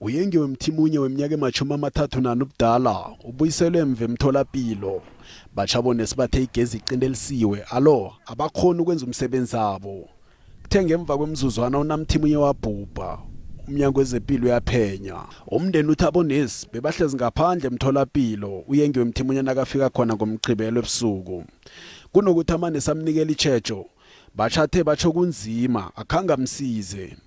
Uyengiwe mthimunye weminyaka ema-34 ubudala ubuyiselwe emva emtholapilo. Batjho bonesi bathe igezi iqintelisiwe alo abakhona ukwenza umsebenzi wabo. Kuthe ngemva kwemzuzwana unamthimunye wabhubha. Umnyango wezePilo uyaphenya. Umndeni uthi abonesi bebahlezi ngaphandle emtholapilo uyengiwe mthimunye nakafika khona ngomgcibelo ebusuku. Kunokuthi amanesi amnikela ichejo bathathe batsho kunzima akhanga msize.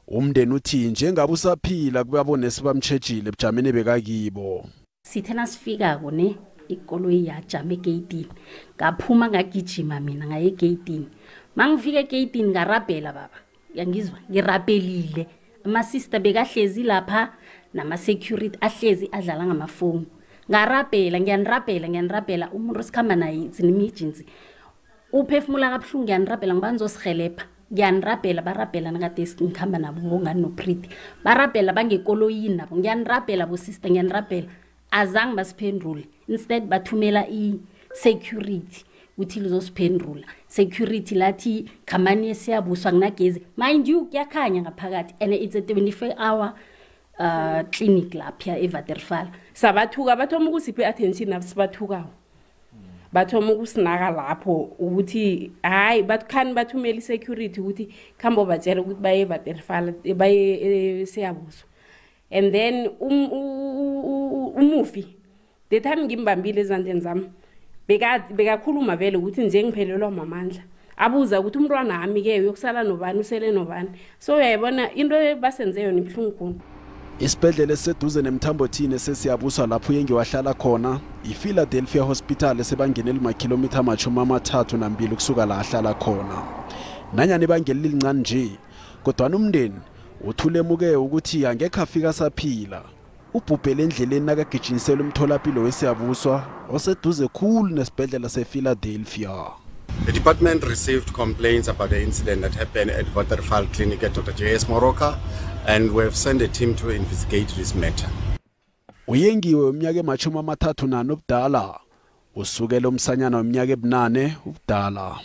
Umndeni uthi njengabe usaphila kubabonesi bamtshejile ebujameni bekakibo. Sithe nasifikako ne ikoloyi yajama egeyitini ngaphuma ngagijima mina ngaye egeyitini. Mangifika egeyitini ngarabhela baba yangizwa ngirabhelile. Ama-sister bekahlezi lapha nama-security ahlezi adlala ngamafoni. Ngiyanirabhela umuntu osikhamba naye zine-emergency. Uphefumula kabuhlungu ngiyanirabhela ngiba ngizosihelebha. Ngiyanirabhela barabhela nakade sikhamba nabo ngongani noPriti. Barabhela bangekoloyini nabo ngiyanirabhela bo sister ngiyanirabhela. Azange basiphendule. Instead bathumela i-security uthi lizosiphendula. Security lathi khamani siyabuswa nginagezi. Mind you kuyakhanya ngaphakathi and it's a 24-hour clinic lapha we-Waterval. Sabathuka bathoma ukusiphe attention nabasibathukako. Bathoma ukusinaka lapho ukuthi hayi bathukani bathumela i-security ukuthi khambo batshela ukuthi baye e-Waterval baye siyabuswa. And then umufi the time ngimbambile ezandleni zami bekakhuluma vele ukuthi nje ngiphelelwa mamandla abuza ukuthi umntwana wami ke uyokusala nobani usele nobani. So uyayibona into basenze yona ibhlungu khona. Isibhedlela esiseduze nemthambothini sesiyabuswa lapho uyengiwahlala khona iPhiladelphia Hospital esebangenela amakhilomitha ama-32 kusuka la ahlala khona. Nanyani bangeli lincane nje kodwa umndeni uthulemuke ukuthi angekho afika saphila. Ubhubhele endleleni nakagijinyiselwe emtholapilo wesiyabuswa oseduze khulu nesibhedlela sePhiladelphia. The department received complaints about the incident that happened at Waterval Clinic at Dr. J.S. Moroka, and we have sent a team to investigate this matter. Uyengiwe weminyaka ema-34 ubudala usukela umsanyana weminyaka 8 ubudala.